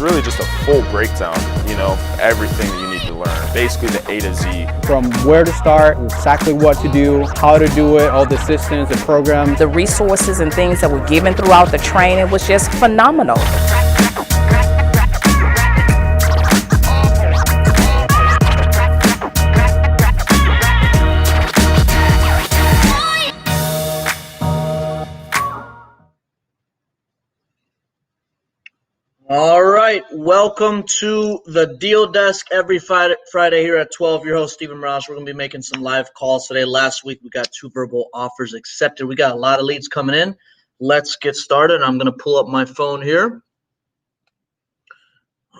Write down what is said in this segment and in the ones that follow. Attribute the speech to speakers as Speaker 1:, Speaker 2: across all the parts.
Speaker 1: really just a full breakdown, you know, everything that you need to learn, basically the A to Z.
Speaker 2: From where to start, exactly what to do, how to do it, all the systems, the programs.
Speaker 3: The resources and things that were given throughout the training was just phenomenal.
Speaker 4: All right, welcome to the Deal Desk every Friday here at 12. Your host, Stephen Morales. We're going to be making some live calls today. Last week, we got 2 verbal offers accepted. We got a lot of leads coming in. Let's get started. I'm going to pull up my phone here.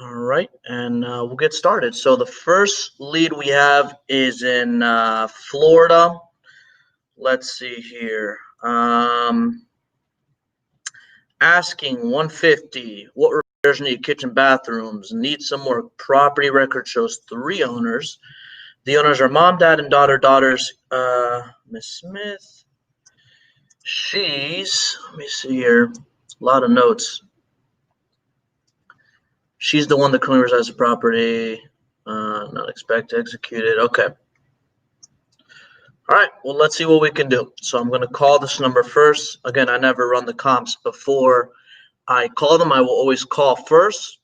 Speaker 4: All right, and we'll get started. So the first lead we have is in Florida. Let's see here. Asking 150. What repairs need? Kitchen, bathrooms. Need some more. Property record shows 3 owners. The owners are mom, dad, and daughters. Miss Smith. She's, let me see here. A lot of notes. She's the one that currently resides in the property. Not expected, executed. Okay. All right, well, let's see what we can do. So I'm going to call this number first. Again, I never run the comps before I call them. I will always call first.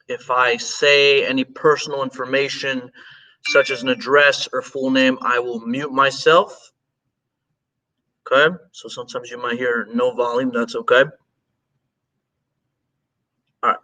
Speaker 4: If I say any personal information, such as an address or full name, I will mute myself. Okay, so sometimes you might hear no volume. That's okay. All right.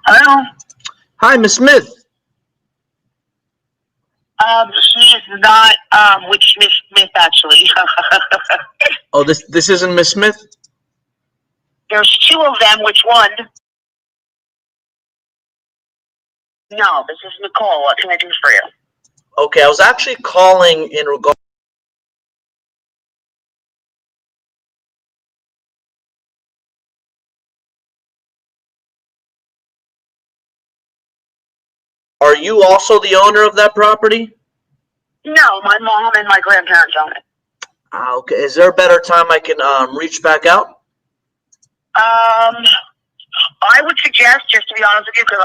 Speaker 5: Hello?
Speaker 4: Hi, Miss Smith.
Speaker 5: She is not, which Miss Smith, actually.
Speaker 4: Oh, this isn't Miss Smith?
Speaker 5: There's 2 of them. Which one? No, this is Nicole. What can I do for you?
Speaker 4: Okay, I was actually calling in regard. Are you also the owner of that property?
Speaker 5: No, my mom and my grandparents own it.
Speaker 4: Okay. Is there a better time I can reach back out?
Speaker 5: I would suggest, just to be honest with you, because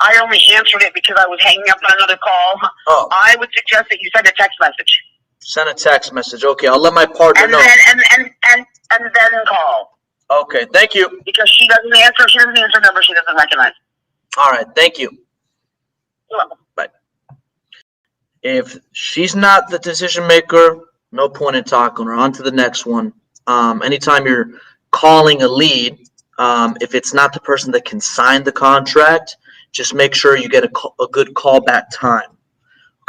Speaker 5: I only answered it because I was hanging up on another call.
Speaker 4: Oh.
Speaker 5: I would suggest that you send a text message.
Speaker 4: Send a text message. Okay, I'll let my partner
Speaker 5: And
Speaker 4: know.
Speaker 5: then call.
Speaker 4: Okay, thank you.
Speaker 5: Because she doesn't answer number she doesn't recognize.
Speaker 4: All right, thank you.
Speaker 5: You're welcome.
Speaker 4: Bye. If she's not the decision maker, no point in talking to her. On to the next one. Anytime you're calling a lead, if it's not the person that can sign the contract, just make sure you get a good callback time.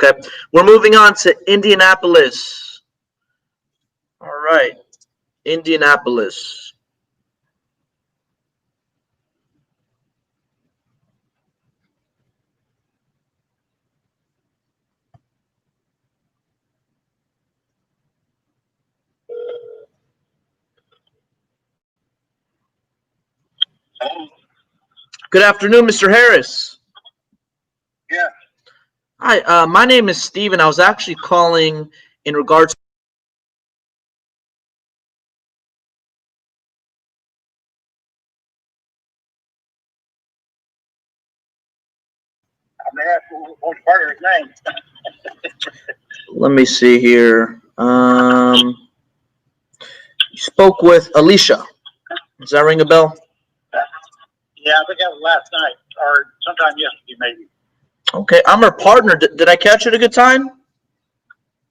Speaker 4: Okay, we're moving on to Indianapolis. All right, Indianapolis. Good afternoon, Mr. Harris.
Speaker 5: Yeah.
Speaker 4: Hi, my name is Steven. I was actually calling in regards.
Speaker 5: I'm going to ask what's part of his name.
Speaker 4: Let me see here. You spoke with Alicia. Does that ring a bell?
Speaker 5: Yeah, I think that was last night or sometime yesterday, maybe.
Speaker 4: Okay, I'm her partner. Did I catch you at a good time?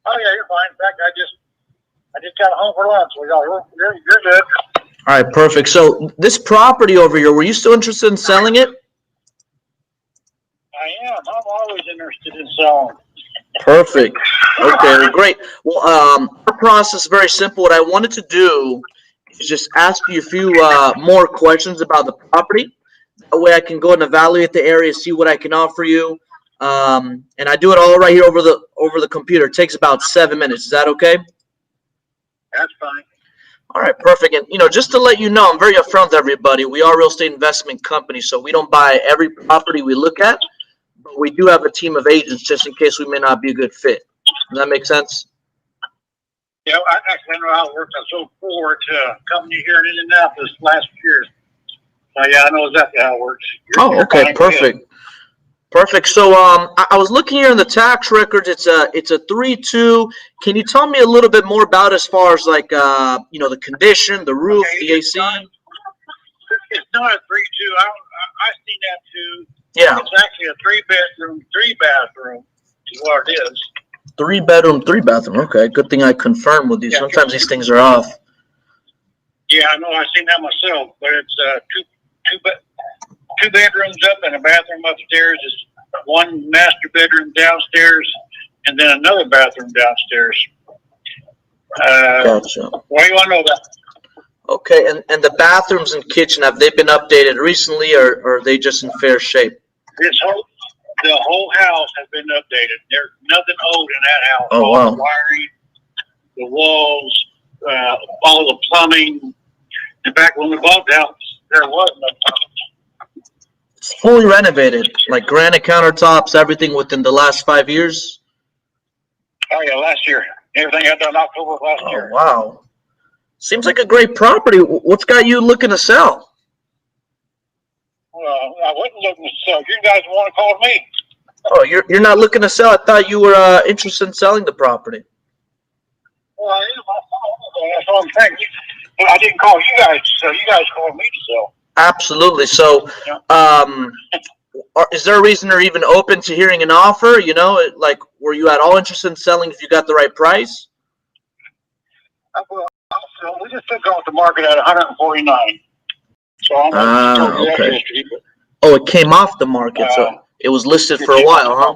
Speaker 5: Oh yeah, you're fine. In fact, I just got home for lunch. So you're good.
Speaker 4: All right, perfect. So this property over here, were you still interested in selling it?
Speaker 5: I am. I'm always interested in selling.
Speaker 4: Perfect. Okay, great. Well, our process is very simple. What I wanted to do is just ask you a few more questions about the property. That way I can go and evaluate the area, see what I can offer you. And I do it all right here over the computer. It takes about 7 minutes. Is that okay?
Speaker 6: That's fine.
Speaker 4: All right, perfect. And just to let you know, I'm very upfront with everybody. We are a real estate investment company, so we don't buy every property we look at, but we do have a team of agents just in case we may not be a good fit. Does that make sense?
Speaker 6: Yeah, I actually know how it works. I sold 4 to a company here in Indianapolis last year. So yeah, I know exactly how it works.
Speaker 4: Oh, okay, perfect. Perfect. So I was looking here in the tax records. It's a 3-2. Can you tell me a little bit more about as far as like the condition, the roof, the AC?
Speaker 6: It's not a 3-2. I seen that too.
Speaker 4: Yeah.
Speaker 6: It's actually a 3-bedroom, 3-bathroom is what it is.
Speaker 4: 3-bedroom, 3-bathroom. Okay, good thing I confirmed with you.
Speaker 6: Yeah.
Speaker 4: Sometimes these things are off.
Speaker 6: Yeah, I know. I seen that myself, but it's two bedrooms up and a bathroom upstairs. Is one master bedroom downstairs, and then another bathroom downstairs.
Speaker 4: Gotcha.
Speaker 6: What do you want to know about?
Speaker 4: Okay, and the bathrooms and kitchen, have they been updated recently, or are they just in fair shape?
Speaker 6: The whole house has been updated. There's nothing old in that house.
Speaker 4: Oh,
Speaker 6: all
Speaker 4: wow.
Speaker 6: The wiring, the walls, all the plumbing. In fact, when we bought the house, there was no plumbing.
Speaker 4: It's fully renovated, like granite countertops, everything within the last 5 years.
Speaker 6: Oh yeah, last year. Everything got done October of last year.
Speaker 4: Oh, wow. Seems like a great property. What's got you looking to sell?
Speaker 6: Well, I wasn't looking to sell. You guys want to call me?
Speaker 4: Oh, you're not looking to sell? I thought you were interested in selling the property.
Speaker 6: Well, I am. That's what I'm saying. I didn't call you guys to sell. You guys called me to sell.
Speaker 4: Absolutely. So, is there a reason you're even open to hearing an offer? Like, were you at all interested in selling if you got the right price?
Speaker 6: Well, we just took off the market at 149. So I'm
Speaker 4: okay. Oh, it came off the market, so it was listed for a while, huh?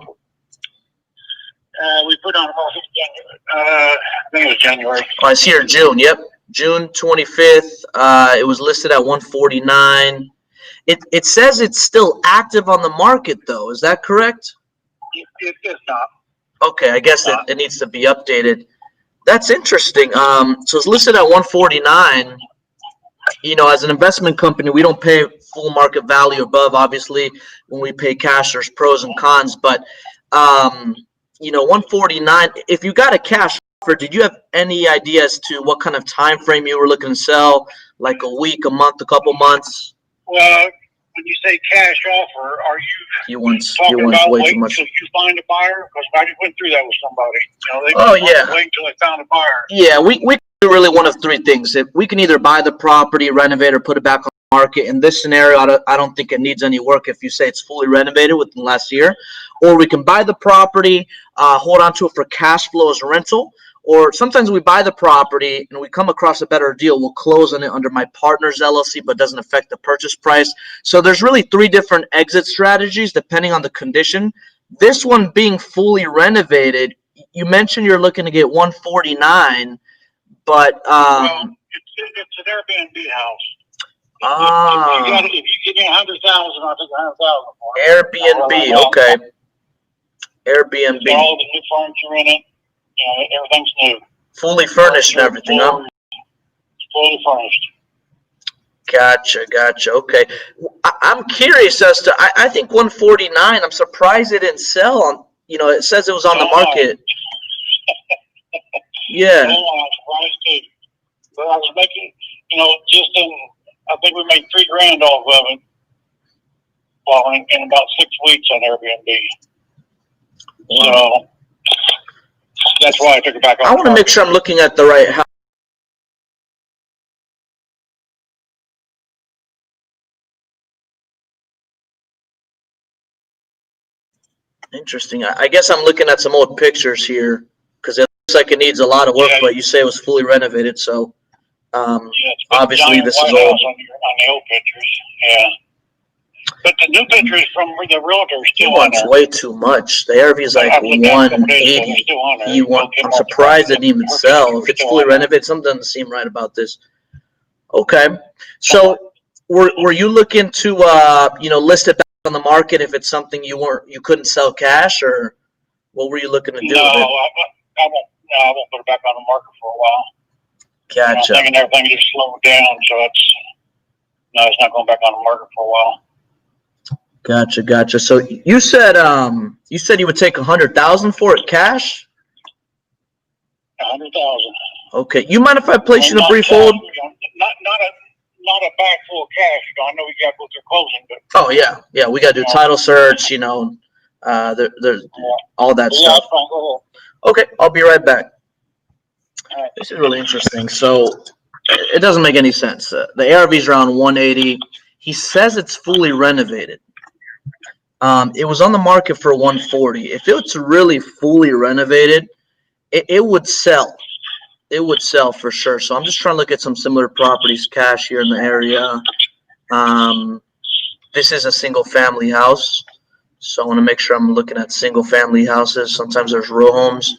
Speaker 6: We put on the market in January. I think it was January.
Speaker 4: Oh, I see here June. Yep, June 25th. It was listed at 149. It says it's still active on the market, though. Is that correct?
Speaker 6: It's not.
Speaker 4: Okay, I guess it needs to be updated. That's interesting. So it's listed at 149. As an investment company, we don't pay full market value above. Obviously, when we pay cash, there's pros and cons. But 149. If you got a cash offer, did you have any idea as to what kind of time frame you were looking to sell? Like a week, a month, a couple months?
Speaker 6: Well, when you say cash offer, are you talking about waiting until you find a buyer? Because I just went through that with somebody. Wait until they found a buyer.
Speaker 4: Yeah, we do really one of 3 things. If we can either buy the property, renovate, or put it back on the market. In this scenario, I don't think it needs any work if you say it's fully renovated within the last year. Or we can buy the property, hold on to it for cash flow as a rental. Or sometimes we buy the property and we come across a better deal. We'll close on it under my partner's LLC, but doesn't affect the purchase price. So there's really 3 different exit strategies depending on the condition. This one being fully renovated, you mentioned you're looking to get 149, but
Speaker 6: well, it's an Airbnb house. If you give me 100,000, I'll take 100,000 for it.
Speaker 4: Airbnb, okay. Airbnb.
Speaker 6: All the new furniture in it. Everything's new.
Speaker 4: Fully furnished and everything, huh?
Speaker 6: Fully furnished.
Speaker 4: Gotcha. Okay. I'm curious as to, I think 149, I'm surprised it didn't sell on, it says it was on the market. Yeah.
Speaker 6: I'm surprised too. But I was making, I think we made $3,000 off of it. Well, in about 6 weeks on Airbnb. So that's why I took it back off.
Speaker 4: I want to make sure I'm looking at the right house. Interesting. I guess I'm looking at some old pictures here because it looks like it needs a lot of work, but you say it was fully renovated, so obviously this is old.
Speaker 6: On the old pictures, yeah. But the new pictures from the realtor still
Speaker 4: He wants
Speaker 6: on there.
Speaker 4: way too much. The ARV is like 180. I'm surprised it didn't even sell. If it's fully renovated, something doesn't seem right about this. Okay, so were you looking to list it back on the market if it's something you couldn't sell cash, or what were you looking to do?
Speaker 6: No,
Speaker 4: with it?
Speaker 6: I won't. No, I won't put it back on the market for a while.
Speaker 4: Gotcha.
Speaker 6: I'm thinking everything just slowed down, so it's not going back on the market for a while.
Speaker 4: Gotcha. So you said you would take 100,000 for it cash?
Speaker 6: 100,000.
Speaker 4: Okay. You mind if I place you in a
Speaker 6: Not
Speaker 4: brief
Speaker 6: cash,
Speaker 4: hold?
Speaker 6: not a bag full of cash. I know we got to go through closing, but
Speaker 4: Oh yeah. We got to do title search. There's all that
Speaker 6: yeah,
Speaker 4: stuff.
Speaker 6: that's fine. Go ahead.
Speaker 4: Okay, I'll be right back.
Speaker 6: All right.
Speaker 4: This is really interesting. So it doesn't make any sense. The ARV is around 180. He says it's fully renovated. It was on the market for 140. If it's really fully renovated, it would sell. It would sell for sure. So I'm just trying to look at some similar properties, cash here in the area. This is a single family house. So I want to make sure I'm looking at single family houses. Sometimes there's row homes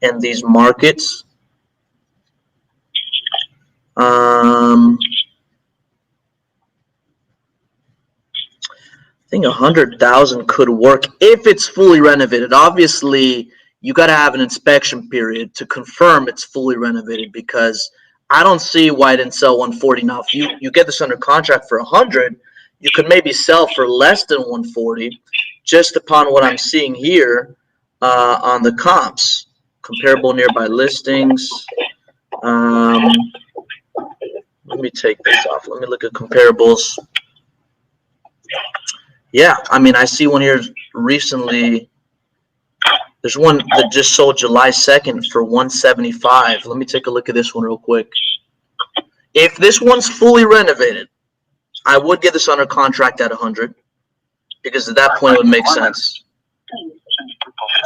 Speaker 4: in these markets. I think 100,000 could work if it's fully renovated. Obviously, you got to have an inspection period to confirm it's fully renovated, because I don't see why it didn't sell 140. Now, if you get this under contract for 100, you could maybe sell for less than 140, just upon what I'm seeing here on the comps. Comparable nearby listings. Let me take this off. Let me look at comparables. Yeah, I mean, I see one here recently. There's one that just sold July 2nd for 175. Let me take a look at this one real quick. If this one's fully renovated, I would get this under contract at 100, because at that point it would make sense.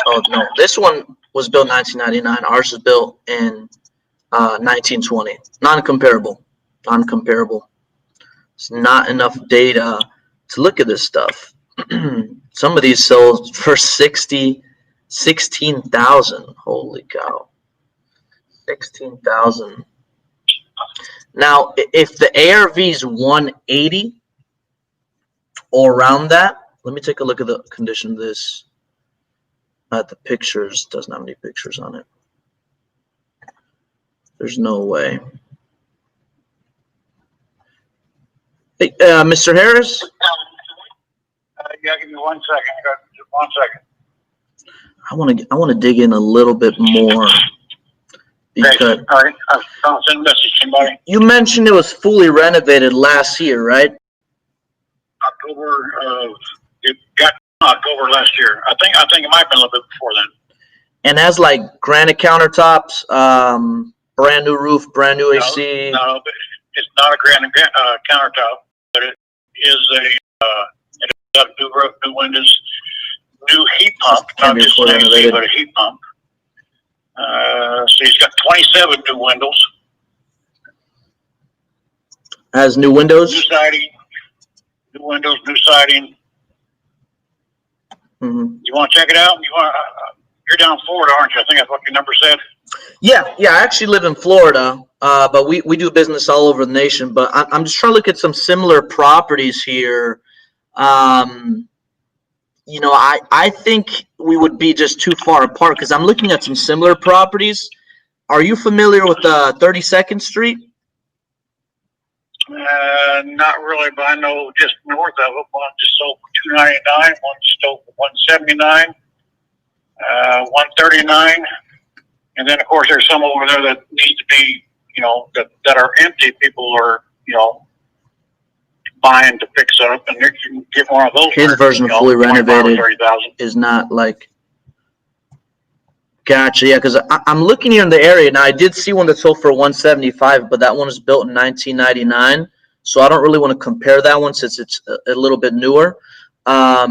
Speaker 4: Oh no, this one was built 1999. Ours is built in 1920. Non-comparable. It's not enough data to look at this stuff. Some of these sold for 16,000. Holy cow. 16,000. Now, if the ARV is 180 or around that, let me take a look at the condition of this. The pictures doesn't have any pictures on it. There's no way. Hey, Mr. Harris?
Speaker 6: Yeah, give me 1 second. Just 1 second.
Speaker 4: I want to dig in a little bit more, because
Speaker 6: All right. I'll send a message to somebody.
Speaker 4: you mentioned it was fully renovated last year, right?
Speaker 6: It got October last year. I think it might have been a little bit before then.
Speaker 4: And has like granite countertops, brand new roof, brand new AC.
Speaker 6: No, but it's not a granite countertop, but it is it got new roof, new windows, new heat pump,
Speaker 4: Can
Speaker 6: not
Speaker 4: be
Speaker 6: just
Speaker 4: fully
Speaker 6: AC,
Speaker 4: renovated.
Speaker 6: but a heat pump. So he's got 27 new windows,
Speaker 4: Has new
Speaker 6: new
Speaker 4: windows.
Speaker 6: siding, new windows, new siding. You want to check it out? You're down in Florida, aren't you? I think that's what your number said.
Speaker 4: Yeah. I actually live in Florida, but we do business all over the nation. But I'm just trying to look at some similar properties here. I think we would be just too far apart, because I'm looking at some similar properties. Are you familiar with 32nd Street?
Speaker 6: Not really, but I know just north of it, one just sold for 299, one just sold for 179, 139, and then of course there's some over there that need to be, that are empty. People are, buying to fix up, and you can get one of those.
Speaker 4: His version of fully renovated
Speaker 6: 30,000.
Speaker 4: is not like. Gotcha. Yeah, because I'm looking here in the area now. I did see one that sold for 175, but that one was built in 1999. So I don't really want to compare that one, since it's a little bit newer. But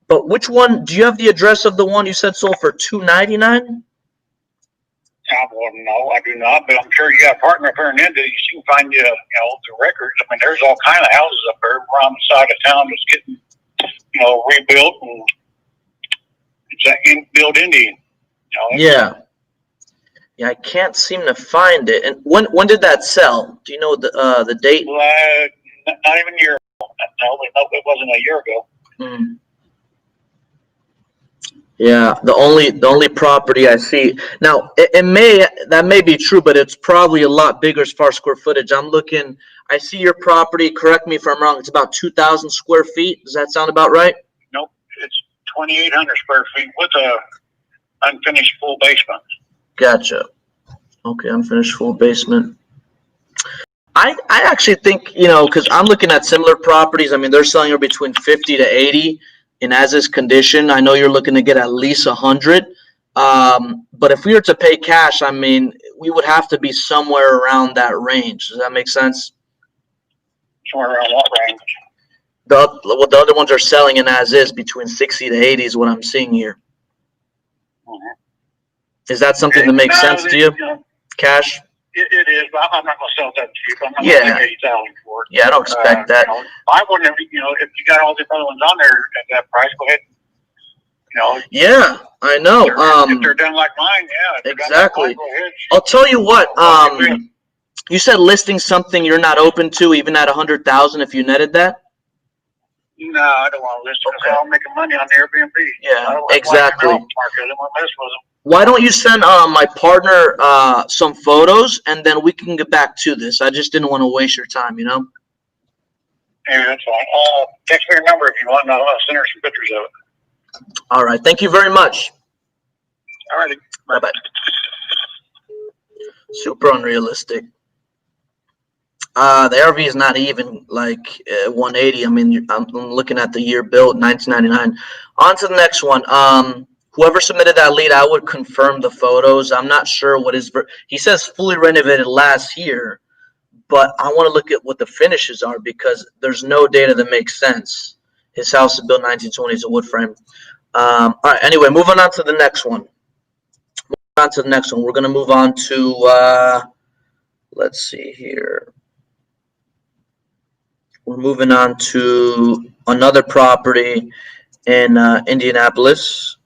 Speaker 4: which one? Do you have the address of the one you said sold for 299?
Speaker 6: I wouldn't know. I do not, but I'm sure you got a partner up here in India. You can find the records. I mean, there's all kind of houses up there around the side of town that's getting, rebuilt, and it's that inbuilt Indian.
Speaker 4: Yeah, I can't seem to find it. And when did that sell? Do you know the date?
Speaker 6: Not even a year. No, it wasn't a year ago.
Speaker 4: Mm. Yeah, the only property I see now, that may be true, but it's probably a lot bigger as far as square footage. I'm looking. I see your property. Correct me if I'm wrong. It's about 2,000 square feet. Does that sound about right?
Speaker 6: Nope, it's 2,800 square feet with a unfinished full basement.
Speaker 4: Gotcha. Okay, unfinished full basement. I actually think, because I'm looking at similar properties. I mean, they're selling are between 50 to 80 in as is condition. I know you're looking to get at least 100. But if we were to pay cash, I mean, we would have to be somewhere around that range. Does that make sense?
Speaker 6: Somewhere around what range?
Speaker 4: The other ones are selling in as is between 60 to 80 is what I'm seeing here.
Speaker 6: Mm-hmm.
Speaker 4: Is that something that makes sense to you? Cash?
Speaker 6: It is, but I'm not going to sell that cheap. I'm not
Speaker 4: Yeah.
Speaker 6: going to take 80,000 for it.
Speaker 4: Yeah, I don't expect that.
Speaker 6: I wouldn't have, if you got all the other ones on there at that price, go ahead.
Speaker 4: Yeah, I know.
Speaker 6: If they're done like mine, yeah.
Speaker 4: Exactly.
Speaker 6: Go ahead.
Speaker 4: I'll tell you what. You said listing something you're not open to, even at 100,000 if you netted that.
Speaker 6: No, I don't want to list it because I'm making money on the Airbnb.
Speaker 4: Yeah, exactly.
Speaker 6: I don't want to mess with them.
Speaker 4: Why don't you send my partner some photos, and then we can get back to this. I just didn't want to waste your time,
Speaker 6: Yeah, that's fine. Text me your number if you want, and I'll send her some pictures of it.
Speaker 4: All right. Thank you very much.
Speaker 6: All righty.
Speaker 4: Bye-bye. Super unrealistic. The RV is not even like 180. I mean, I'm looking at the year built, 1999. On to the next one. Whoever submitted that lead, I would confirm the photos. I'm not sure what he says fully renovated last year, but I want to look at what the finishes are because there's no data that makes sense. His house is built 1920s, a wood frame. All right. Anyway, moving on to the next one. We're going to move on to, let's see here. We're moving on to another property in Indianapolis.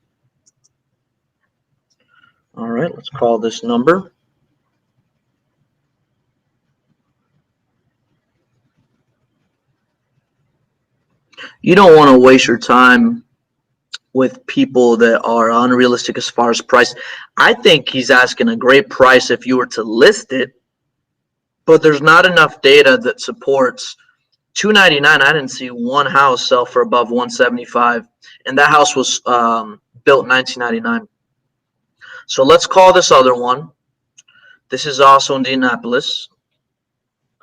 Speaker 4: All right, let's call this number. You don't want to waste your time with people that are unrealistic as far as price. I think he's asking a great price if you were to list it, but there's not enough data that supports $299. I didn't see one house sell for above $175, and that house was built 1999. So let's call this other one. This is also Indianapolis.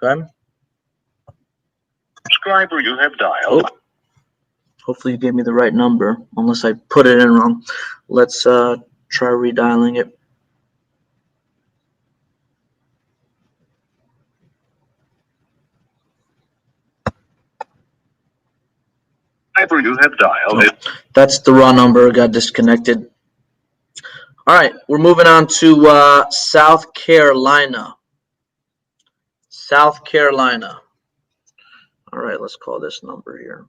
Speaker 4: Okay.
Speaker 6: Subscriber you have dialed.
Speaker 4: Oh. Hopefully you gave me the right number, unless I put it in wrong. Let's try redialing it.
Speaker 6: Subscriber you have dialed.
Speaker 4: Oh, that's the raw number. Got disconnected. All right, we're moving on to South Carolina. South Carolina. All right, let's call this number here.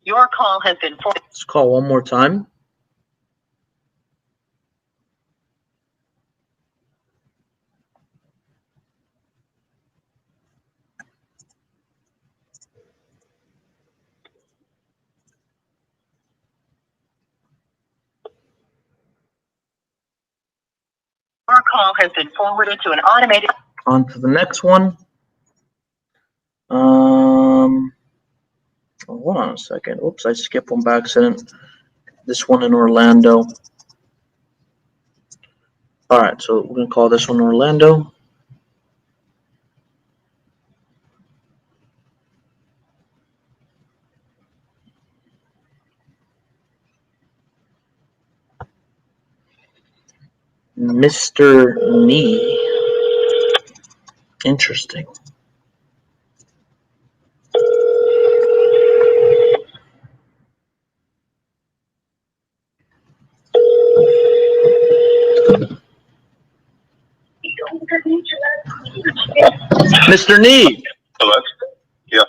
Speaker 7: Your call has been forwarded.
Speaker 4: Let's call one more time.
Speaker 7: Your call has been forwarded to an automated.
Speaker 4: On to the next one. Hold on a second. Oops, I skipped one by accident. This one in Orlando. All right, so we're going to call this one Orlando. Mr. Nee. Interesting. Mr. Need.
Speaker 6: Hello? Yeah.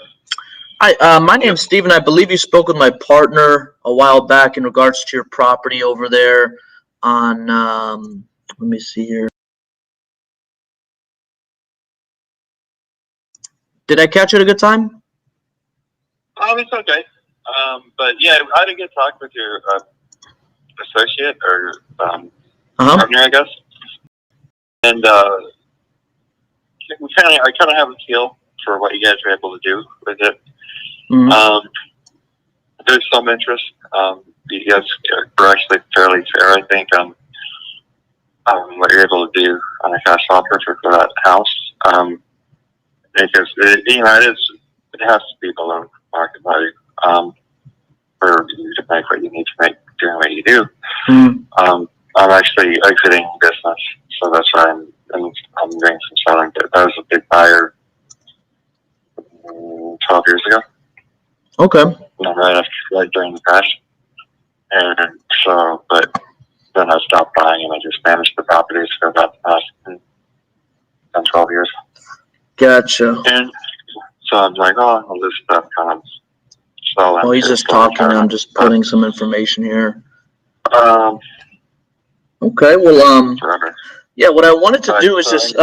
Speaker 4: Hi, my name's Steven. I believe you spoke with my partner a while back in regards to your property over there on, let me see here. Did I catch you at a good time?
Speaker 6: It's okay. But yeah, I had a good talk with your associate or partner, I guess. And I kind of have a feel for what you guys are able to do with it. There's some interest. You guys are actually fairly fair, I think, on what you're able to do on a cash offer for that house. Because it has to be below market value for you to make what you need to make doing what you do. I'm actually exiting business, so that's why I'm doing some selling. That was a big buyer 12 years ago.
Speaker 4: Okay.
Speaker 6: Right during the crash. And so, but then I stopped buying and I just managed the properties for about the past 10, 12 years.
Speaker 4: Gotcha.
Speaker 6: And so I'm like, all this stuff kind of sell.
Speaker 4: Oh, he's just talking. I'm just putting some information here. Okay. Well,
Speaker 6: Forever.
Speaker 4: yeah, what I wanted to do is just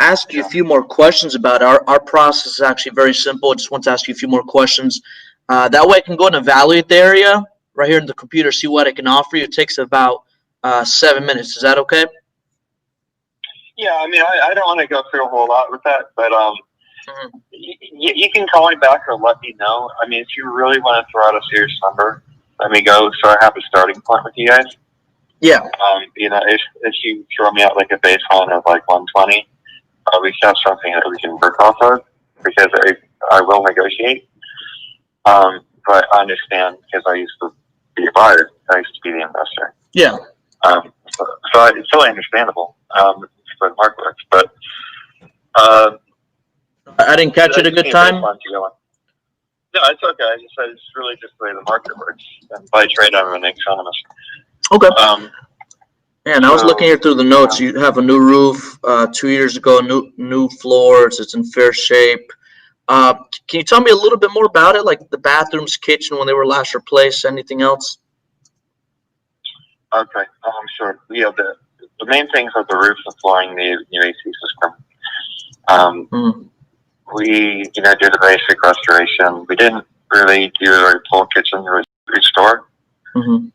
Speaker 4: ask you a few more questions about it. Our process is actually very simple. I just want to ask you a few more questions. That way I can go and evaluate the area right here in the computer, see what I can offer you. It takes about 7 minutes. Is that okay?
Speaker 6: Yeah, I mean, I don't want to go through a whole lot with that, but you can call me back or let me know. I mean, if you really want to throw out a serious number, let me go so I have a starting point with you guys.
Speaker 4: Yeah.
Speaker 6: If you throw me out like a baseline of like 120, we should have something that we can work off of because I will negotiate. But I understand because I used to be a buyer. I used to be the investor.
Speaker 4: Yeah.
Speaker 6: So it's totally understandable. For the market works, but
Speaker 4: I didn't catch it a good time.
Speaker 6: No, it's okay. It's really just the way the market works. And by trade, I'm an economist.
Speaker 4: Okay. And I was looking here through the notes. You have a new roof 2 years ago, new floors. It's in fair shape. Can you tell me a little bit more about it, like the bathrooms, kitchen, when they were last replaced? Anything else?
Speaker 6: Okay. Sure. Yeah, the main things are the roof, the flooring, the new AC system. We, did a basic restoration. We didn't really do a full kitchen restore. We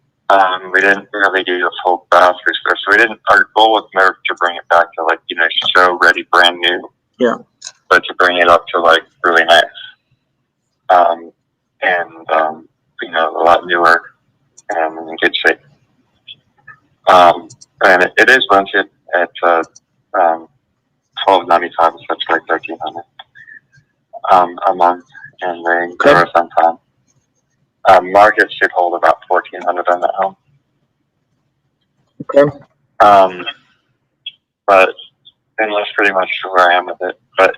Speaker 6: didn't really do a full bath restore. So our goal was never to bring it back to show ready, brand new.
Speaker 4: Yeah.
Speaker 6: But to bring it up to really nice. A lot newer and in good shape. And it is rented at $12.95, so that's like $1,300 a month, and they cover us on time. Market should hold about $1,400 on that home.
Speaker 4: Okay.
Speaker 6: But and that's pretty much where I am with it. But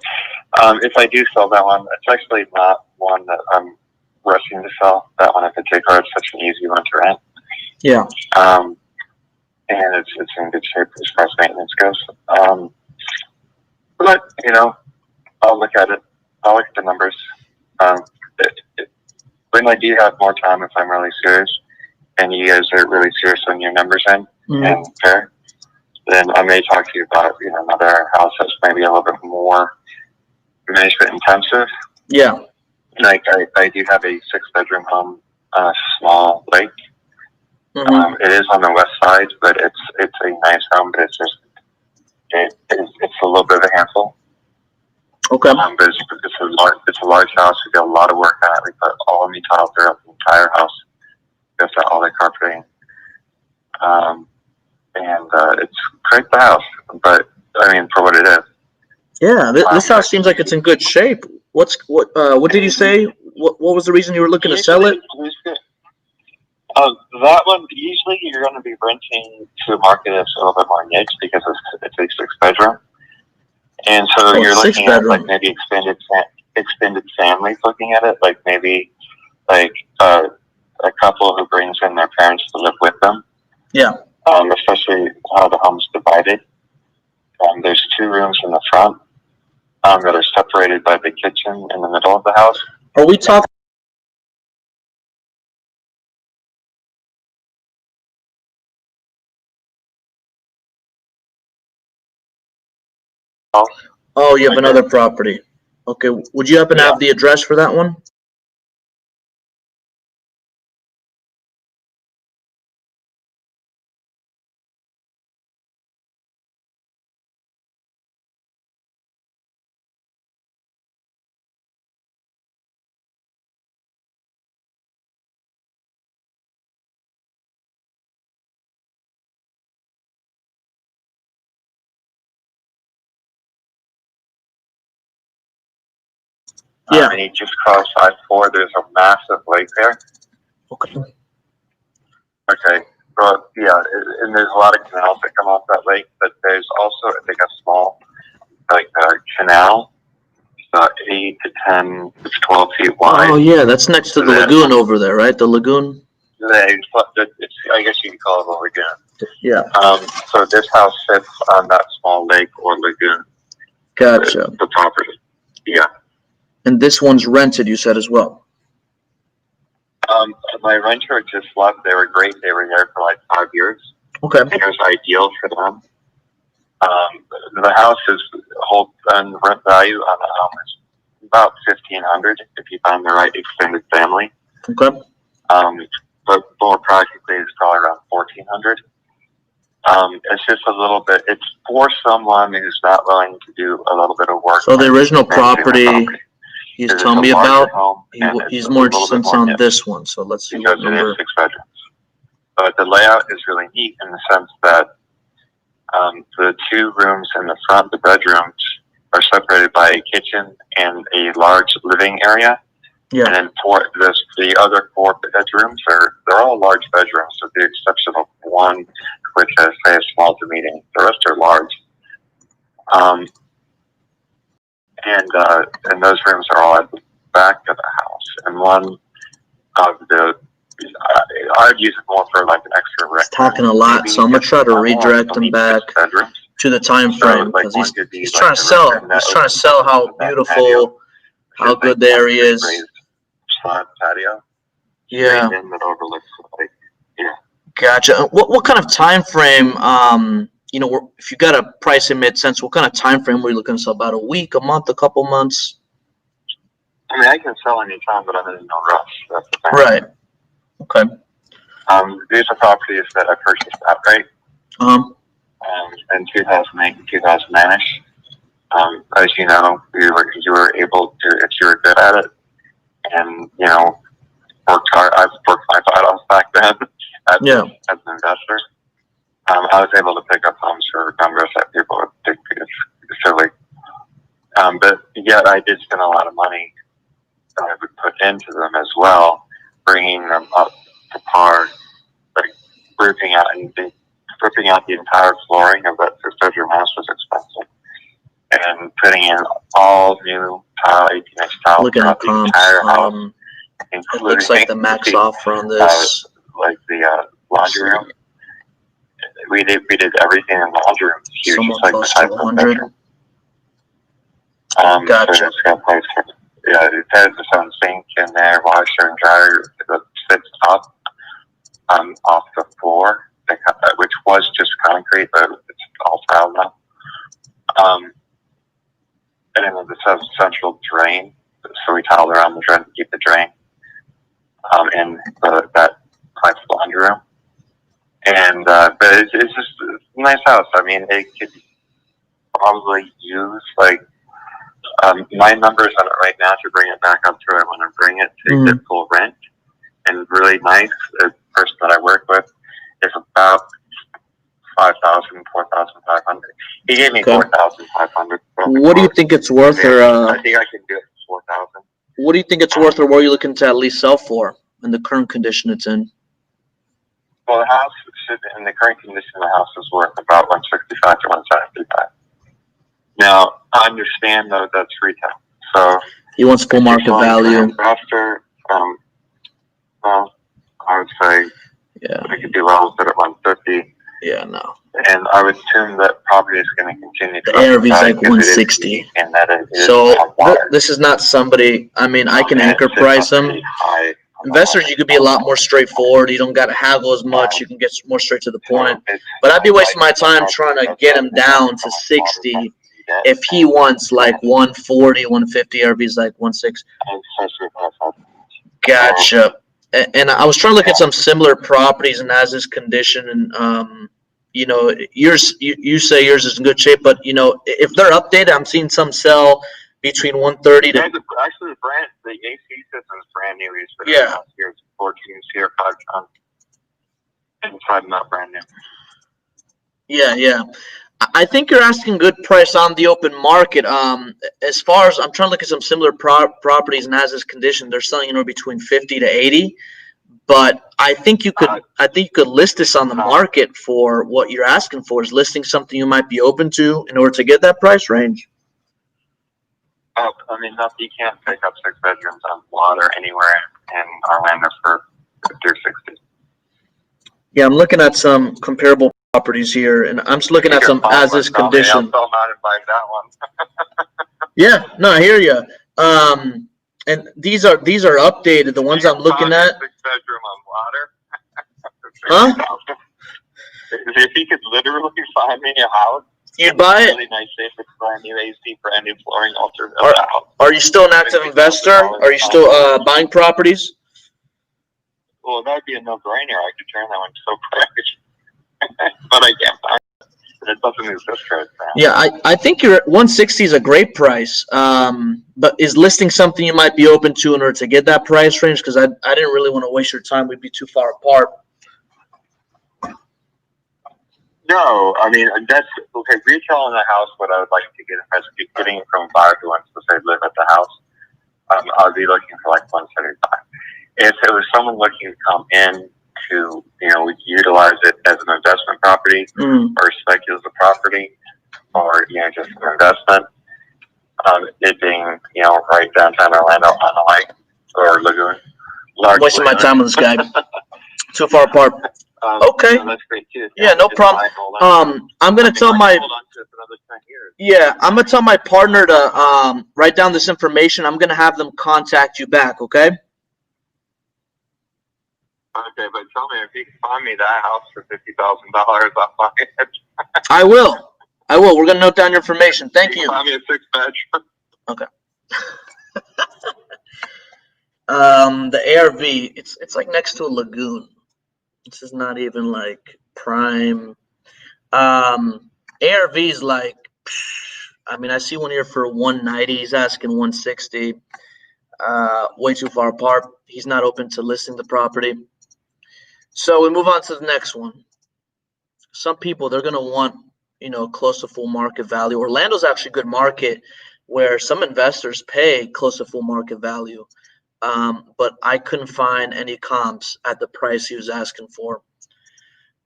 Speaker 6: if I do sell that one, it's actually not one that I'm rushing to sell. That one in particular, it's such an easy one to rent.
Speaker 4: Yeah.
Speaker 6: And it's in good shape as far as maintenance goes. But I'll look at it. I'll look at the numbers. When I do have more time, if I'm really serious, and you guys are really serious on your numbers and fair, then I may talk to you about another house that's maybe a little bit more management intensive.
Speaker 4: Yeah.
Speaker 6: Like I do have a 6-bedroom home, small lake. It is on the west side, but it's a nice home, but it's a little bit of a handful.
Speaker 4: Okay.
Speaker 6: But it's a large house. We got a lot of work on it. We put all new tiles throughout the entire house. Just all the carpeting. It's quite the house, but I mean for what it is.
Speaker 4: Yeah, this house seems like it's in good shape. What did you say? What was the reason you were looking to sell it?
Speaker 6: That one, usually you're going to be renting to a market that's a little bit more niche because it's a 6-bedroom. And so you're looking at maybe extended families looking at it, maybe a couple who brings in their parents to live with them.
Speaker 4: Yeah.
Speaker 6: Especially how the home's divided. There's 2 rooms in the front
Speaker 8: that are separated by the kitchen in the middle of the house.
Speaker 4: Are we talking? Oh, you have another property. Okay, would you happen to have the address for that one? Yeah.
Speaker 8: And you just cross I-4, there's a massive lake there.
Speaker 4: Okay.
Speaker 8: Okay, well, yeah, and there's a lot of canals that come off that lake, but there's also, I think, a small, canal, 8 to 10 to 12 feet wide.
Speaker 4: Oh yeah, that's next to the lagoon over there, right? The lagoon.
Speaker 8: I guess you can call it a lagoon.
Speaker 4: Yeah.
Speaker 8: So this house sits on that small lake or lagoon.
Speaker 4: Gotcha.
Speaker 8: The property. Yeah.
Speaker 4: And this one's rented, you said as well.
Speaker 8: My renter just left. They were great. They were there for like 5 years.
Speaker 4: Okay.
Speaker 8: It was ideal for them. The house is rent value on the home is about $1,500 if you find the right extended family.
Speaker 4: Okay.
Speaker 8: But more practically, it's probably around $1,400. It's just a little bit. It's for someone who's not willing to do a little bit of work.
Speaker 4: So the original property he's telling me about, he's more interested on this one. So let's see what number.
Speaker 8: It is 6 bedrooms. But the layout is really neat in the sense that the 2 rooms in the front, the bedrooms, are separated by a kitchen and a large living area.
Speaker 4: Yeah.
Speaker 8: And then the other 4 bedrooms they're all large bedrooms, with the exception of one, which has a small to medium. The rest are large. And those rooms are all at the back of the house. And one of I'd use it more for like an extra rec.
Speaker 4: He's talking a lot, so I'm gonna try to redirect him back to the time frame because he's trying to sell. He's trying to sell how beautiful, how good the area is.
Speaker 8: Slab patio.
Speaker 4: Yeah.
Speaker 8: That overlooks the lake. Yeah.
Speaker 4: Gotcha. What kind of time frame? If you got a price that made sense, what kind of time frame were you looking to sell? About a week, a month, a couple months?
Speaker 8: I mean, I can sell anytime, but I'm in no rush. That's the thing.
Speaker 4: Right. Okay.
Speaker 8: These are properties that I purchased outright. In 2008 and 2009-ish. As you know, you were able to, if you were good at it, and worked hard. I've worked my butt off back then as an investor. I was able to pick up homes for numbers that people would think is silly. But yet I did spend a lot of money that I would put into them as well, bringing them up to par, like ripping out the entire flooring of that 6-bedroom house was expensive, and putting in all new tile, 18-inch tile throughout the entire house.
Speaker 4: It looks like the max offer on this.
Speaker 8: Like the laundry room. We did everything in the laundry room. Huge.
Speaker 4: Someone
Speaker 8: It's like
Speaker 4: close
Speaker 8: the
Speaker 4: to
Speaker 8: type
Speaker 4: 100. Gotcha.
Speaker 8: So it's got place for, it has its own sink in there, washer and dryer that sits up off the floor, which was just concrete, but it's all tile now. And then this has a central drain, so we tiled around the drain to keep the drain in that type of laundry room. And but it's just a nice house. I mean, it could probably use my numbers on it right now to bring it back up to where I want to bring it to get full rent. And really nice. The person that I work with is about $5,000, $4,500. He gave me $4,500.
Speaker 4: What do you think it's worth, or
Speaker 8: I think I can do it for $4,000.
Speaker 4: what do you think it's worth, or what are you looking to at least sell for in the current condition it's in?
Speaker 8: Well, the house, in the current condition, the house is worth about $165 to $175. Now, I understand though that's retail, so
Speaker 4: He wants full market value.
Speaker 8: Investor, well, I would say
Speaker 4: Yeah.
Speaker 8: we could do well with it at $150.
Speaker 4: Yeah, no.
Speaker 8: And I would assume that property is going to continue to
Speaker 4: The ARV is
Speaker 8: rise
Speaker 4: like
Speaker 8: because it is
Speaker 4: 160.
Speaker 8: heat and that it is
Speaker 4: So
Speaker 8: on water.
Speaker 4: this is not somebody. I mean, I can
Speaker 8: And
Speaker 4: anchor
Speaker 8: it sits
Speaker 4: price
Speaker 8: on
Speaker 4: them.
Speaker 8: pretty high on the
Speaker 4: Investors, you could be a lot more straightforward. You don't got to haggle as much. You can get more straight to the point. But I'd be wasting my time trying to get him down to 60 if he wants like 140, 150. RV's like 160. Gotcha. And I was trying to look at some similar properties and as is condition, and you know, yours. You say yours is in good shape, but you know, if they're updated, I'm seeing some sell between 130 to.
Speaker 8: Yeah, actually, the AC system is brand new.
Speaker 4: Yeah.
Speaker 8: Here's 14 here, 5 tons. Inside, not brand new.
Speaker 4: Yeah, yeah. I think you're asking good price on the open market. As far as I'm trying to look at some similar properties and as is condition, they're selling anywhere between 50 to 80. But I think you could list this on the market for what you're asking for. Is listing something you might be open to in order to get that price range?
Speaker 8: I mean, you can't pick up 6 bedrooms on water anywhere in Orlando for 50 or 60.
Speaker 4: Yeah, I'm looking at some comparable properties here, and I'm just looking at some as is condition.
Speaker 8: I'll still not invite that one.
Speaker 4: Yeah, no, I hear you. And these are updated. The ones I'm looking at.
Speaker 8: 6 bedroom on water.
Speaker 4: Huh?
Speaker 8: If he could literally find me a house,
Speaker 4: you'd buy it.
Speaker 8: Really nice shape with brand new AC, brand new flooring, altar.
Speaker 4: Are you still an active investor? Are you still buying properties?
Speaker 8: Well, that'd be a no-brainer. I could turn that one so quick, but I can't find it. It doesn't exist right now.
Speaker 4: Yeah, I think your 160 is a great price. But is listing something you might be open to in order to get that price range? Because I didn't really want to waste your time. We'd be too far apart.
Speaker 8: No, I mean, that's okay. Retailing the house, what I would like to get is getting it from a buyer who wants to say live at the house. I'd be looking for like 175. If it was someone looking to come in to, utilize it as an investment property or speculative property or, just an investment, it being, right downtown Orlando on the lake or lagoon.
Speaker 4: I'm wasting my time with this guy. Too far apart. Okay.
Speaker 8: That's great too.
Speaker 4: Yeah, no problem. I'm gonna tell my I'm gonna tell my partner to write down this information. I'm gonna have them contact you back. Okay.
Speaker 8: Okay, but tell me if you can find me that house for $50,000, I'll buy it.
Speaker 4: I will. We're gonna note down your information. Thank you.
Speaker 8: Find me a 6 bedroom.
Speaker 4: Okay. The ARV, it's like next to a lagoon. This is not even like prime. ARV is like, I mean, I see one here for 190. He's asking 160. Way too far apart. He's not open to listing the property. So we move on to the next one. Some people, they're going to want, close to full market value. Orlando's actually a good market where some investors pay close to full market value. But I couldn't find any comps at the price he was asking for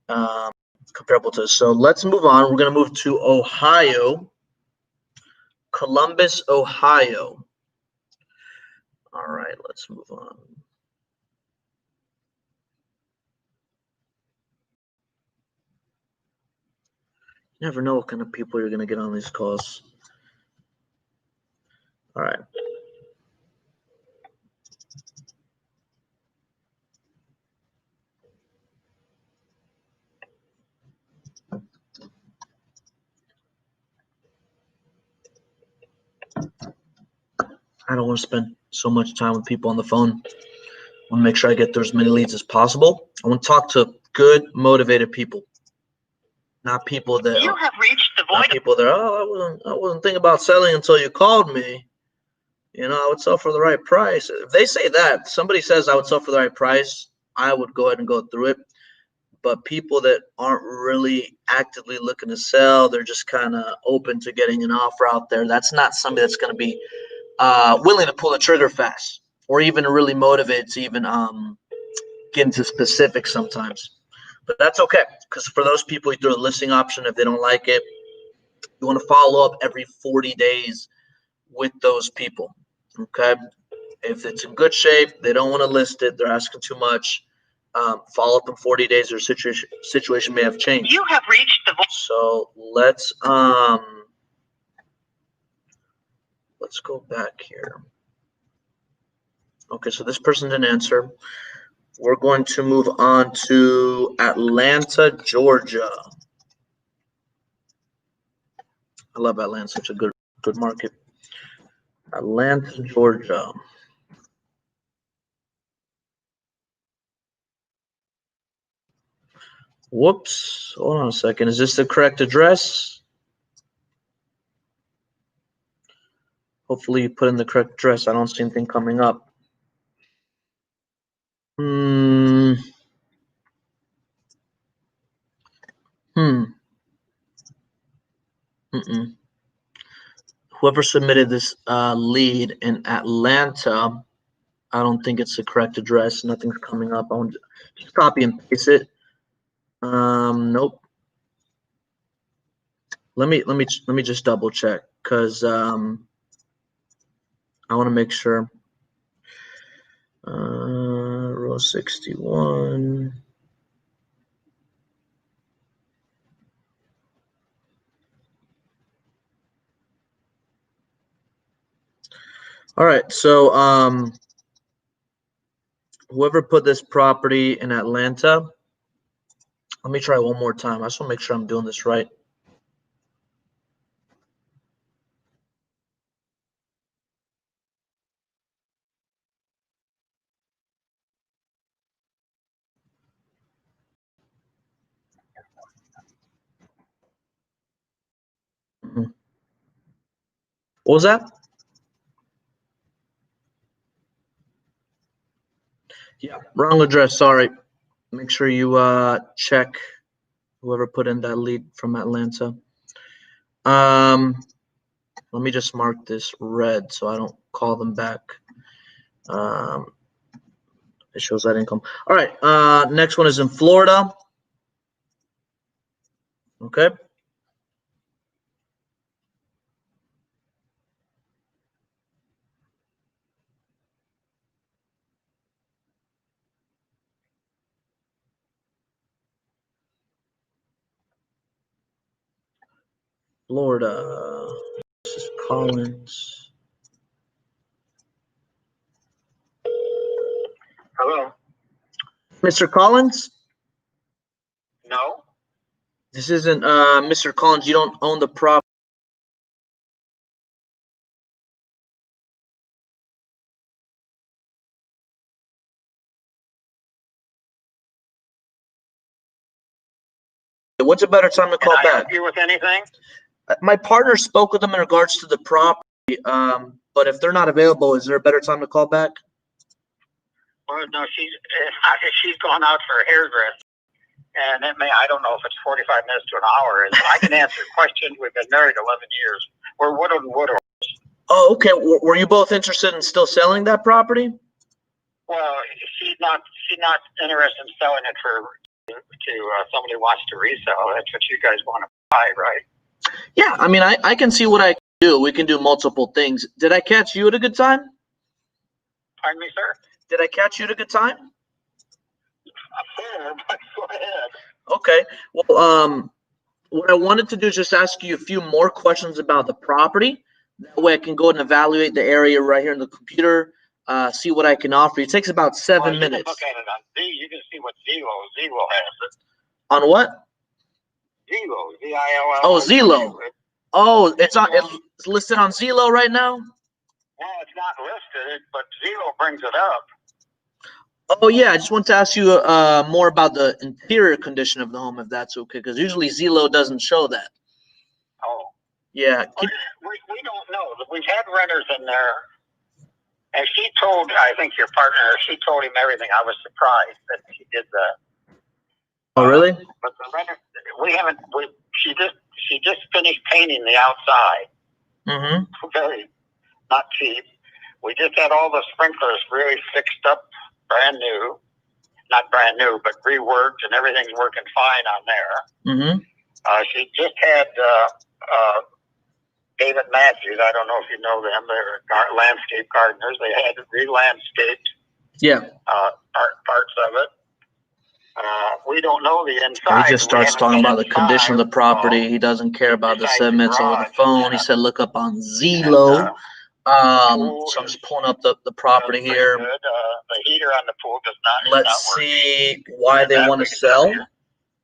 Speaker 4: comparable to. So let's move on. We're going to move to Ohio, Columbus, Ohio. All right, let's move on. You never know what kind of people you're going to get on these calls. All right. I don't want to spend so much time with people on the phone. I want to make sure I get through as many leads as possible. I want to talk to good, motivated people, not people that
Speaker 7: You have reached the void.
Speaker 4: not people that I wasn't thinking about selling until you called me. I would sell for the right price. If they say that, somebody says I would sell for the right price, I would go ahead and go through it. But people that aren't really actively looking to sell, they're just kind of open to getting an offer out there. That's not somebody that's going to be willing to pull the trigger fast or even really motivated to even get into specifics sometimes. But that's okay, because for those people, you throw the listing option. If they don't like it, you want to follow up every 40 days with those people. Okay. If it's in good shape, they don't want to list it, they're asking too much. follow up in 40 days, or situation may have changed.
Speaker 7: You have reached the
Speaker 4: So let's go back here. Okay, so this person didn't answer. We're going to move on to Atlanta, Georgia. I love Atlanta. Such a good market. Atlanta, Georgia. Whoops. Hold on a second. Is this the correct address? Hopefully you put in the correct address. I don't see anything coming up. Whoever submitted this lead in Atlanta, I don't think it's the correct address. Nothing's coming up. I'll just copy and paste it. Nope. Let me just double check, because I want to make sure. Row 61. All right, so whoever put this property in Atlanta, let me try one more time. I just want to make sure I'm doing this right. What was that? Yeah, wrong address. Sorry. Make sure you check whoever put in that lead from Atlanta. Let me just mark this red so I don't call them back. It shows that income. All right. Next one is in Florida. Okay. Florida. This is Collins.
Speaker 6: Hello.
Speaker 4: Mr. Collins?
Speaker 6: No.
Speaker 4: This isn't Mr. Collins. You don't own the property. What's a better time to call
Speaker 6: Can I
Speaker 4: back?
Speaker 6: help you with anything?
Speaker 4: My partner spoke with them in regards to the property, but if they're not available, is there a better time to call back?
Speaker 6: Well, no, she's gone out for a hairdresser, and I don't know if it's 45 minutes to an hour. I can answer questions. We've been married 11 years. We're widowed and widowed.
Speaker 4: Oh, okay. Were you both interested in still selling that property?
Speaker 6: Well, she's not interested in selling it to somebody who wants to resell. That's what you guys want to buy, right?
Speaker 4: Yeah, I mean, I can see what I can do. We can do multiple things. Did I catch you at a good time?
Speaker 6: Pardon me, sir?
Speaker 4: Did I catch you at a good time?
Speaker 6: Go ahead.
Speaker 4: Okay. Well, what I wanted to do is just ask you a few more questions about the property. That way I can go and evaluate the area right here in the computer, see what I can offer you. It takes about 7 minutes.
Speaker 6: You can look at it on Z. You can see what Zillow has it.
Speaker 4: On what?
Speaker 6: Zillow, Z-I-L-L.
Speaker 4: Oh, Zillow. Oh, it's listed on Zillow right now?
Speaker 6: Well, it's not listed, but Zillow brings it up.
Speaker 4: Oh, yeah. I just want to ask you more about the interior condition of the home, if that's okay, because usually Zillow doesn't show that.
Speaker 6: Oh.
Speaker 4: Yeah.
Speaker 6: We don't know. We've had renters in there, and I think your partner, she told him everything. I was surprised that she did that.
Speaker 4: Oh, really?
Speaker 6: But the renter, she just finished painting the outside.
Speaker 4: Mm-hmm.
Speaker 6: Very not cheap. We just had all the sprinklers really fixed up, brand new. Not brand new, but reworked, and everything's working fine on there.
Speaker 4: Mm-hmm.
Speaker 6: She just had David Matthews. I don't know if you know them. They're landscape gardeners. They had re-landscaped
Speaker 4: Yeah.
Speaker 6: parts of it. We don't know the inside.
Speaker 4: He just starts talking about the condition of the property. He doesn't care about the segments over the phone. He said, look up on Zillow. So I'm just pulling up the property here.
Speaker 6: The heater on the pool does not.
Speaker 4: Let's see why they want to sell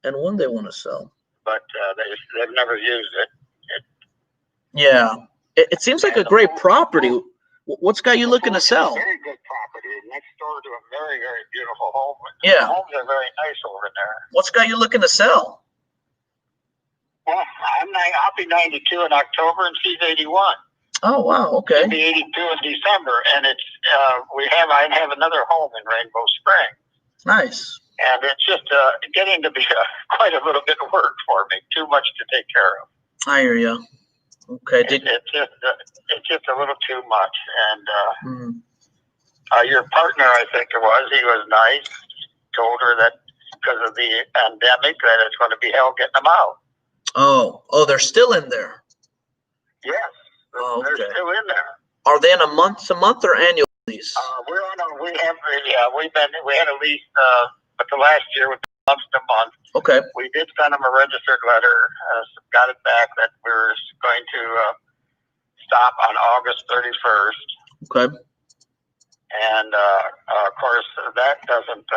Speaker 4: and when they want to sell.
Speaker 6: But they've never used it.
Speaker 4: Yeah, it seems like a great property. What's got you looking to sell?
Speaker 6: Very good property next door to a very, very beautiful home.
Speaker 4: Yeah.
Speaker 6: The homes are very nice over there.
Speaker 4: What's got you looking to sell?
Speaker 6: Well, I'll be 92 in October, and she's 81.
Speaker 4: Oh wow, okay.
Speaker 6: She'll be 82 in December, and it's I have another home in Rainbow Springs.
Speaker 4: Nice.
Speaker 6: And it's just getting to be quite a little bit of work for me. Too much to take care of.
Speaker 4: I hear you. Okay.
Speaker 6: It's just a little too much. And your partner, I think it was, he was nice. Told her that because of the pandemic, that it's going to be hell getting them out.
Speaker 4: Oh, they're still in there.
Speaker 6: Yes, they're still in there.
Speaker 4: Are they on a month-to-month or annual lease?
Speaker 6: We had a lease, but the last year with month to month.
Speaker 4: Okay.
Speaker 6: We did send them a registered letter, got it back that we were going to stop on August 31st.
Speaker 4: Okay.
Speaker 6: And of course, that doesn't.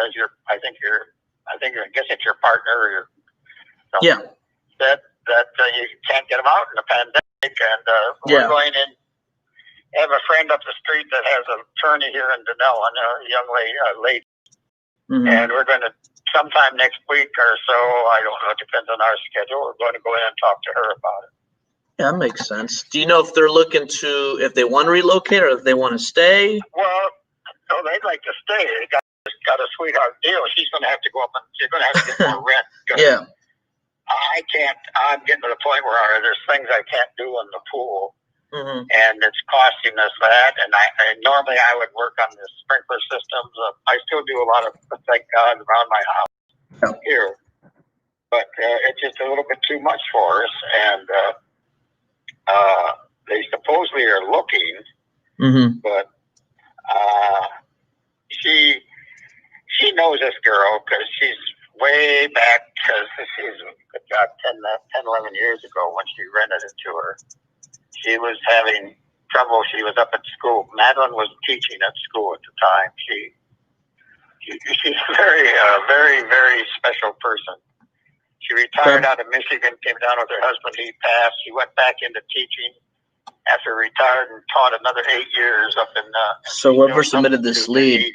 Speaker 6: I guess it's your partner. Or your,
Speaker 4: yeah.
Speaker 6: That you can't get them out in the pandemic, and we're going in. I have a friend up the street that has an attorney here in Denellen, a young lady. And we're going to, sometime next week or so, I don't know, it depends on our schedule, we're going to go in and talk to her about it.
Speaker 4: Yeah, that makes sense. Do you know if they're looking to, if they want to relocate or if they want to stay?
Speaker 6: Well, no, they'd like to stay. They got a sweetheart deal. She's going to have to go up and she's going to have to get more rent.
Speaker 4: Yeah.
Speaker 6: I'm getting to the point where there's things I can't do in the pool. And it's costing us that. And normally I would work on the sprinkler systems. I still do a lot of, thank God, around my house here. But it's just a little bit too much for us. And they supposedly are looking, but she knows this girl because she's way back, because she's about 10, 11 years ago when she rented it to her. She was having trouble. She was up at school. Madeline was teaching at school at the time. She's a very, very, very special person. She retired out of Michigan, came down with her husband. He passed. She went back into teaching after retired and taught another 8 years up in.
Speaker 4: So whoever submitted this lead,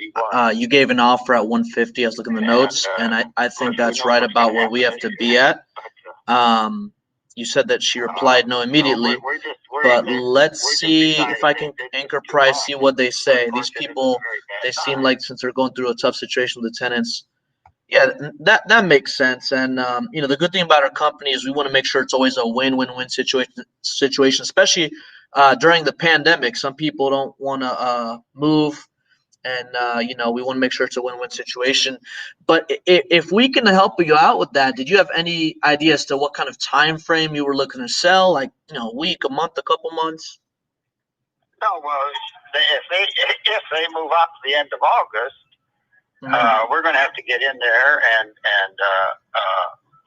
Speaker 4: you gave an offer at 150. I was looking at the notes, and I think that's right about where we have to be at. You said that she replied no immediately, but let's see if I can anchor price, see what they say. These people, they seem like, since they're going through a tough situation with the tenants, yeah, that makes sense. And the good thing about our company is we want to make sure it's always a win-win-win situation, especially during the pandemic. Some people don't want to move. And, we want to make sure it's a win-win situation. But if we can help you out with that, did you have any idea as to what kind of time frame you were looking to sell? Like, a week, a month, a couple months?
Speaker 6: No, well, if they move up to the end of August, we're going to have to get in there and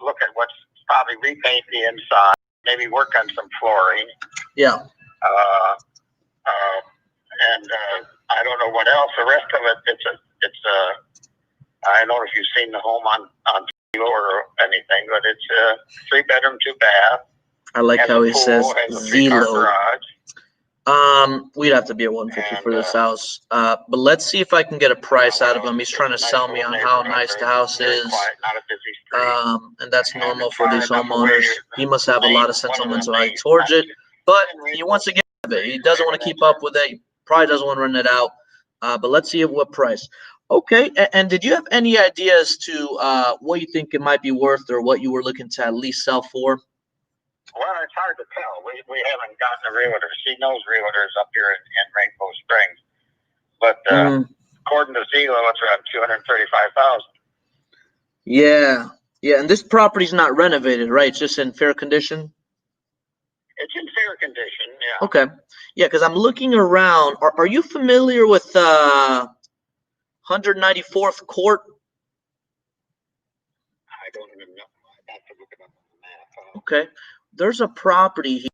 Speaker 6: look at what's probably repaint the inside, maybe work on some flooring.
Speaker 4: Yeah.
Speaker 6: And I don't know what else. The rest of it, I don't know if you've seen the home on Zillow or anything, but it's a 3-bedroom, 2-bath.
Speaker 4: I like how he says Zillow.
Speaker 6: Garage.
Speaker 4: We'd have to be at 150 for this house. But let's see if I can get a price out of him. He's trying to sell me on how nice the house is. And that's normal for these homeowners. He must have a lot of sentimental value towards it, but he wants to get rid of it. He doesn't want to keep up with it. Probably doesn't want to rent it out, but let's see at what price. Okay, and did you have any ideas to what you think it might be worth or what you were looking to at least sell for?
Speaker 6: Well, it's hard to tell. We haven't gotten a realtor. She knows realtors up here in Rainbow Springs, but according to Zillow, it's around $235,000.
Speaker 4: Yeah, and this property's not renovated, right? It's just in fair condition.
Speaker 6: It's in fair condition, yeah.
Speaker 4: Okay. Yeah, because I'm looking around. Are you familiar with 194th Court Okay. There's a property here.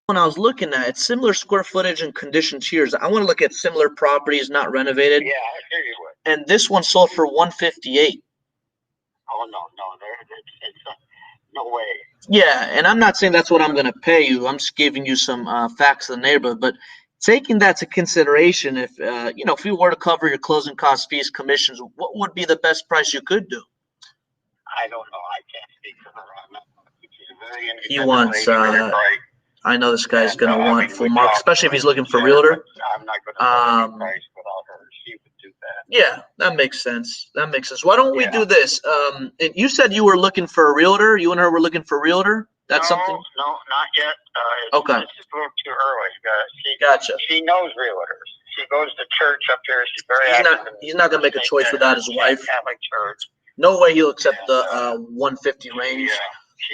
Speaker 4: When I was looking at it, similar square footage and condition to yours. I want to look at similar properties, not renovated.
Speaker 6: Yeah, I hear you would.
Speaker 4: And this one sold for 158.
Speaker 6: Oh no, it's no way.
Speaker 4: Yeah, and I'm not saying that's what I'm going to pay you. I'm just giving you some facts of the neighborhood. But taking that to consideration, if if we were to cover your closing costs, fees, commissions, what would be the best price you could do?
Speaker 6: I don't know. I can't speak for her on that. She's a very independent
Speaker 4: He wants.
Speaker 6: lady, very bright.
Speaker 4: I know this guy's
Speaker 6: And,
Speaker 4: going to
Speaker 6: I
Speaker 4: want
Speaker 6: mean,
Speaker 4: full
Speaker 6: we
Speaker 4: mark,
Speaker 6: talked
Speaker 4: especially if he's looking for
Speaker 6: there,
Speaker 4: realtor.
Speaker 6: but I'm not going to set any price without her. She would do that.
Speaker 4: Yeah, that makes sense. That makes sense. Why don't we
Speaker 6: Yeah.
Speaker 4: do this? And you said you were looking for a realtor. You and her were looking for a realtor. That's
Speaker 6: no,
Speaker 4: something.
Speaker 6: No, not yet.
Speaker 4: Okay.
Speaker 6: It's just a little too early.
Speaker 4: Gotcha.
Speaker 6: She knows realtors. She goes to church up here. She's very active.
Speaker 4: He's not gonna make a choice without his wife.
Speaker 6: Catholic church.
Speaker 4: No way he'll accept the 150 range.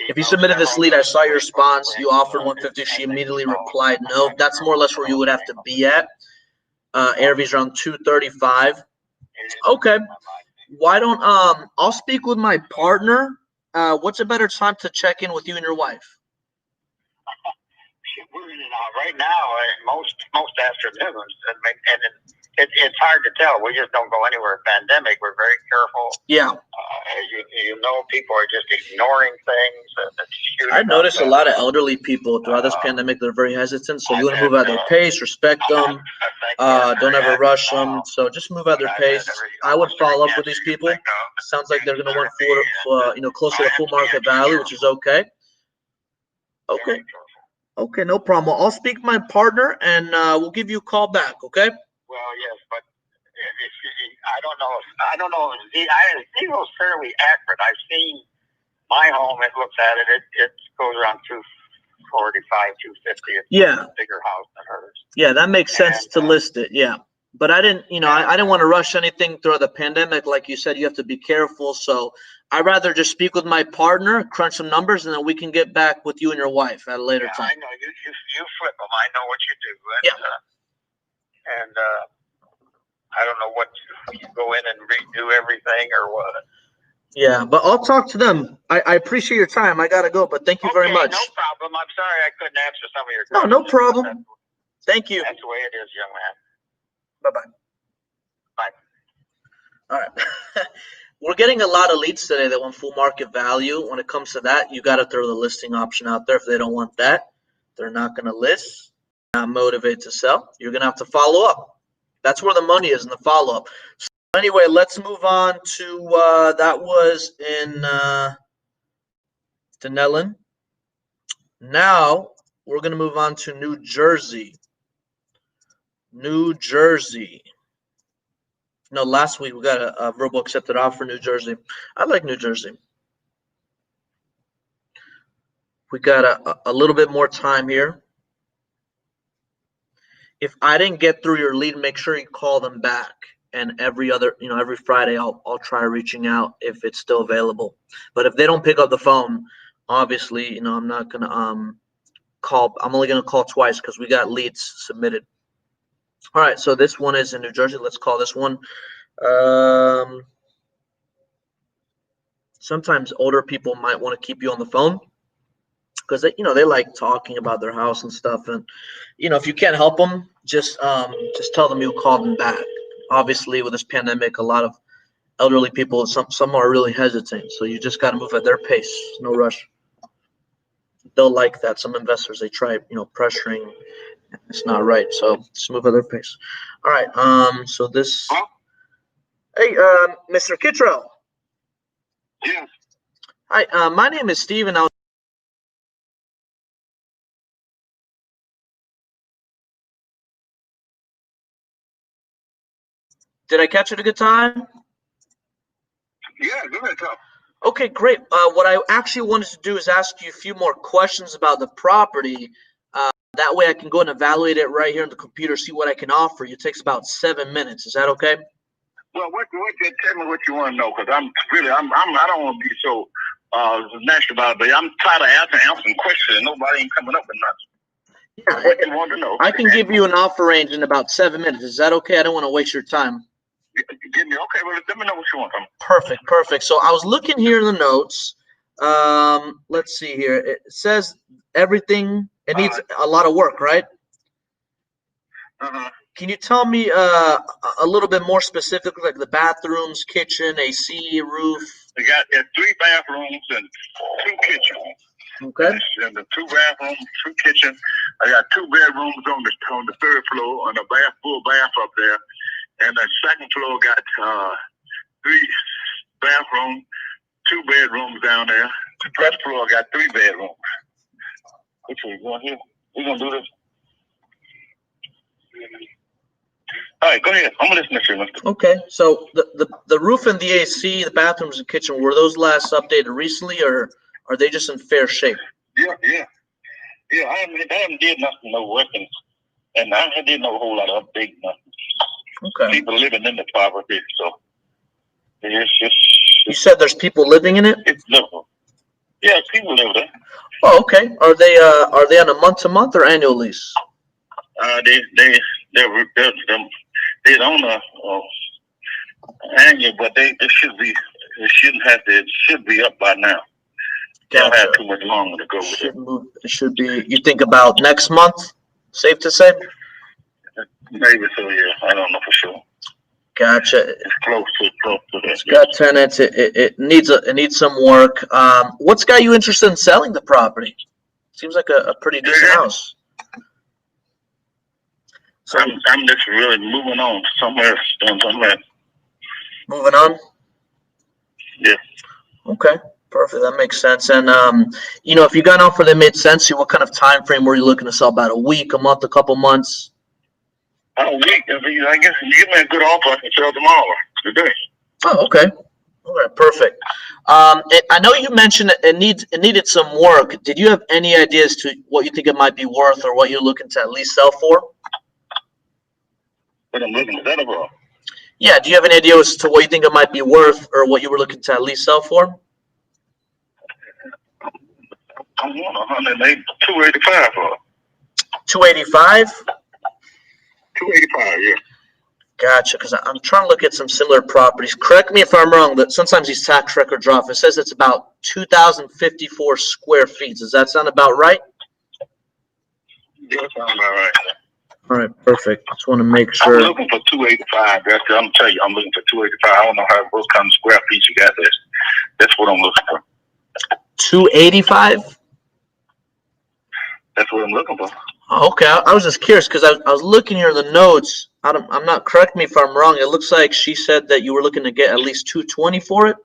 Speaker 4: If you submitted this lead, I saw your response. You offered 150. She immediately replied no. That's more or less where you would have to be at. ARV's around 235. Okay. Why don't I'll speak with my partner. What's a better time to check in with you and your wife?
Speaker 6: Right now, most afternoons, and it's hard to tell. We just don't go anywhere. Pandemic, we're very careful.
Speaker 4: Yeah.
Speaker 6: You know, people are just ignoring things.
Speaker 4: I noticed a lot of elderly people throughout this pandemic. They're very hesitant. So you want to move at their pace, respect them. Don't ever rush them. So just move at their pace. I would follow up with these people. Sounds like they're going to want closer to full market value, which is okay. Okay. Okay, no problem. I'll speak to my partner and we'll give you a call back. Okay.
Speaker 6: Well, yes, but I don't know. He was fairly accurate. I've seen my home. It looks at it. It goes around 245, 250. It's a bigger house than hers.
Speaker 4: Yeah, that makes sense to list it. Yeah, but I didn't. I didn't want to rush anything through the pandemic. Like you said, you have to be careful. So I'd rather just speak with my partner, crunch some numbers, and then we can get back with you and your wife at a later time.
Speaker 6: I know you flip them. I know what you do. And, I don't know what you go in and redo everything or what.
Speaker 4: Yeah, but I'll talk to them. I appreciate your time. I gotta go, but thank you very much.
Speaker 6: No problem. I'm sorry I couldn't answer some of your questions.
Speaker 4: No problem. Thank you.
Speaker 6: That's the way it is, young man.
Speaker 4: Bye-bye. Bye. All right. We're getting a lot of leads today that want full market value. When it comes to that, you got to throw the listing option out there. If they don't want that, they're not going to list. Not motivated to sell. You're going to have to follow up. That's where the money is in the follow-up. So anyway, let's move on to that was in Denellen. Now we're going to move on to New Jersey. New Jersey. No, last week we got a verbal accepted offer for New Jersey. I like New Jersey. We got a little bit more time here. If I didn't get through your lead, make sure you call them back. And every Friday I'll try reaching out if it's still available. But if they don't pick up the phone, obviously, I'm not gonna call. I'm only gonna call twice because we got leads submitted. All right, so this one is in New Jersey. Let's call this one. Sometimes older people might want to keep you on the phone because they like talking about their house and stuff. And if you can't help them, just tell them you'll call them back. Obviously, with this pandemic, a lot of elderly people, some are really hesitant. So you just got to move at their pace. No rush. They'll like that. Some investors, they try pressuring. It's not right. So just move at their pace. All right. So this. Hey, Mr. Kittrell.
Speaker 6: Yes.
Speaker 4: Hi. My name is Steven. Did I catch it at a good time?
Speaker 6: Yeah, go ahead, Tom.
Speaker 4: Okay, great. What I actually wanted to do is ask you a few more questions about the property. That way I can go and evaluate it right here on the computer, see what I can offer you. It takes about 7 minutes. Is that okay?
Speaker 6: Well, tell me what you want to know, because I don't want to be so nasty about it, but I'm tired of answering questions and nobody ain't coming up with nothing.
Speaker 4: Yeah,
Speaker 6: What you want to know?
Speaker 4: I can give you an offer range in about 7 minutes. Is that okay? I don't want to waste your time.
Speaker 6: Give me okay. Well, let me know what you want.
Speaker 4: Perfect. So I was looking here in the notes. Let's see here. It says everything. It needs a lot of work, right? Can you tell me a little bit more specifically, like the bathrooms, kitchen, AC, roof?
Speaker 6: They got 3 bathrooms and 2 kitchens.
Speaker 4: Okay.
Speaker 6: And the 2 bathrooms, 2 kitchens. I got 2 bedrooms on the 3rd floor, and a full bath up there. And the 2nd floor got 3 bathrooms, 2 bedrooms down there. The 1st floor got 3 bedrooms. Which way you going here? We gonna do this? All right, go ahead. I'm gonna listen to you, mister.
Speaker 4: Okay. So the roof and the AC, the bathrooms and kitchen, were those last updated recently, or are they just in fair shape?
Speaker 6: Yeah. I haven't did nothing, no working, and I did no whole lot of updating nothing.
Speaker 4: Okay.
Speaker 6: People living in the property, so it's just.
Speaker 4: You said there's people living in it?
Speaker 6: It's livable. Yeah, people live there.
Speaker 4: Oh, okay. Are they on a month-to-month or annual lease?
Speaker 6: They own a annual, but it should be up by now. Don't have too much longer to go with it.
Speaker 4: It should be. You think about next month? Safe to say?
Speaker 6: Maybe so. Yeah, I don't know for sure.
Speaker 4: Gotcha.
Speaker 6: It's close to that.
Speaker 4: It's got tenants. It needs some work. What's got you interested in selling the property? Seems like a pretty decent house. So
Speaker 6: I'm just really moving on somewhere.
Speaker 4: Moving on.
Speaker 6: Yeah.
Speaker 4: Okay. Perfect. That makes sense. And if you got an offer that made sense to you, what kind of time frame were you looking to sell? About a week, a month, a couple months?
Speaker 6: A week. I guess if you give me a good offer, I can sell tomorrow. Today.
Speaker 4: Oh, okay. All right, perfect. I know you mentioned it needed some work. Did you have any ideas to what you think it might be worth, or what you're looking to at least sell for?
Speaker 6: What I'm looking to sell for?
Speaker 4: Yeah. Do you have any idea as to what you think it might be worth, or what you were looking to at least sell for?
Speaker 6: I want 285 for.
Speaker 4: 285.
Speaker 6: 285, yeah.
Speaker 4: Gotcha. Because I'm trying to look at some similar properties. Correct me if I'm wrong, but sometimes these tax records are off. It says it's about 2,054 square feet. Does that sound about right?
Speaker 6: Yeah, that sounds about right.
Speaker 4: All right, perfect. Just want to make sure.
Speaker 6: I'm looking for 285. I'm telling you, I'm looking for 285. I don't know what kind of square feet you got there. That's what I'm looking for.
Speaker 4: 285?
Speaker 6: That's what I'm looking for.
Speaker 4: Oh, okay. I was just curious because I was looking here in the notes. I'm not, correct me if I'm wrong. It looks like she said that you were looking to get at least 220 for it.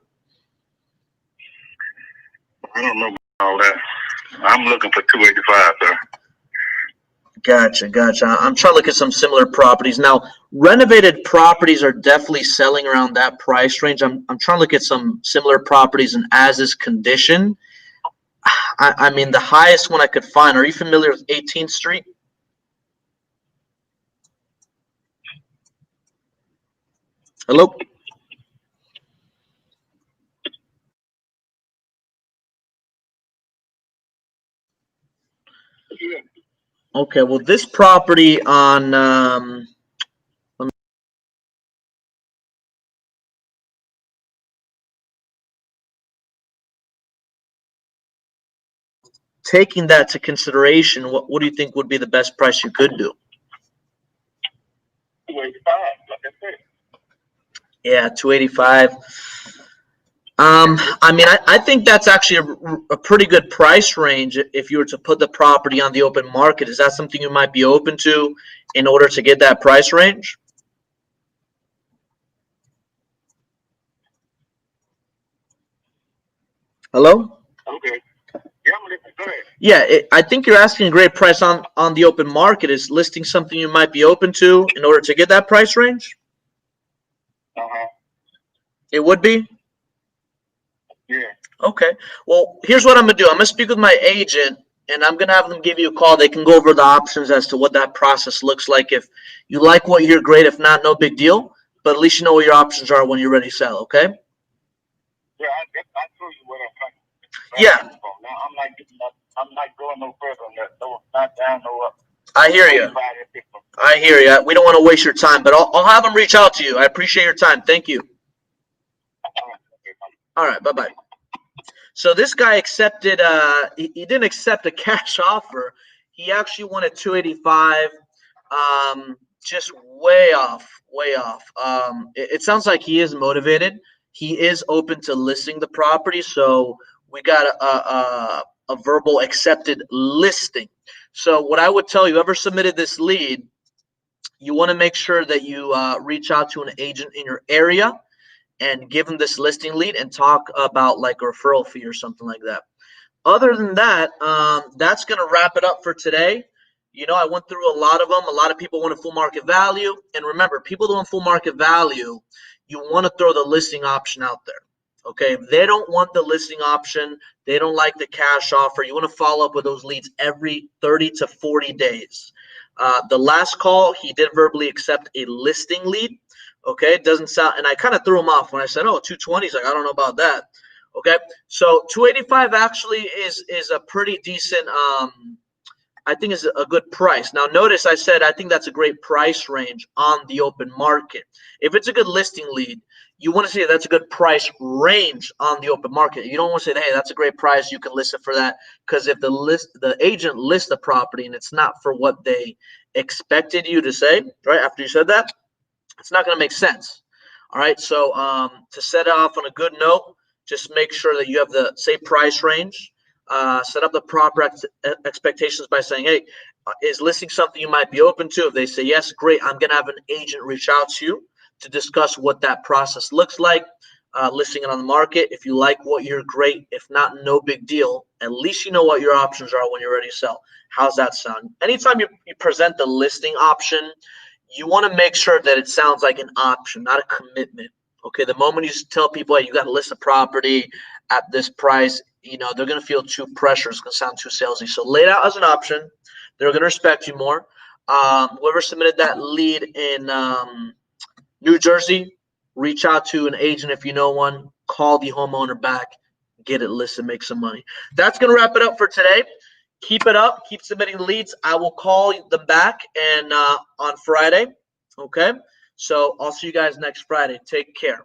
Speaker 6: I don't know all that. I'm looking for 285, sir.
Speaker 4: Gotcha. I'm trying to look at some similar properties. Now, renovated properties are definitely selling around that price range. I'm trying to look at some similar properties in as-is condition. I mean, the highest one I could find. Are you familiar with 18th Street? Hello?
Speaker 6: Yeah.
Speaker 4: Okay, well, this property on taking that to consideration, what do you think would be the best price you could do?
Speaker 6: 285, like I said.
Speaker 4: Yeah, 285. I mean, I think that's actually a pretty good price range if you were to put the property on the open market. Is that something you might be open to in order to get that price range? Hello?
Speaker 6: Okay. Yeah, I'm listening. Go ahead.
Speaker 4: Yeah, I think you're asking a great price on the open market. Is listing something you might be open to in order to get that price range?
Speaker 6: Uh-huh.
Speaker 4: It would be?
Speaker 6: Yeah.
Speaker 4: Okay. Well, here's what I'm going to do. I'm going to speak with my agent, and I'm going to have them give you a call. They can go over the options as to what that process looks like. If you like what you hear, great. If not, no big deal. But at least you know what your options are when you're ready to sell, okay?
Speaker 6: Yeah, I told you what I'm trying to.
Speaker 4: Yeah.
Speaker 6: Now, I'm not getting nothing. I'm not going no further on that. No, not down, no up.
Speaker 4: I hear you. I hear you. We don't want to waste your time, but I'll have them reach out to you. I appreciate your time. Thank you. All right. Bye-bye. So this guy accepted, he didn't accept a cash offer. He actually wanted 285, just way off. It sounds like he is motivated. He is open to listing the property. So we got a verbal accepted listing. So what I would tell you, whoever submitted this lead, you want to make sure that you reach out to an agent in your area and give them this listing lead and talk about like a referral fee or something like that. Other than that, that's going to wrap it up for today. You know, I went through a lot of them. A lot of people want a full market value. And remember, people that want full market value, you want to throw the listing option out there. Okay, if they don't want the listing option, they don't like the cash offer, you want to follow up with those leads every 30 to 40 days. The last call, he did verbally accept a listing lead. Okay, it doesn't sound, and I kind of threw him off when I said, oh, 220. He's like, I don't know about that. Okay, so 285 actually is a pretty decent, I think is a good price. Now, notice I said I think that's a great price range on the open market. If it's a good listing lead, you want to say that's a good price range on the open market. You don't want to say, hey, that's a great price, you can list it for that. Because if the agent lists the property and it's not for what they expected you to say, right after you said that, it's not going to make sense. All right, so to set it off on a good note, just make sure that you have the same price range. Set up the proper expectations by saying, hey, is listing something you might be open to? If they say yes, great. I'm going to have an agent reach out to you to discuss what that process looks like, listing it on the market. If you like what you're great. If not, no big deal. At least you know what your options are when you're ready to sell. How's that sound? Anytime you present the listing option, you want to make sure that it sounds like an option, not a commitment. Okay, the moment you tell people, hey, you got to list a property at this price, you know, they're going to feel too pressured. It's going to sound too salesy. So lay it out as an option. They're going to respect you more. Whoever submitted that lead in New Jersey, reach out to an agent if you know one. Call the homeowner back. Get it listed. Make some money. That's going to wrap it up for today. Keep it up. Keep submitting leads. I will call them back and on Friday. Okay? So I'll see you guys next Friday. Take care.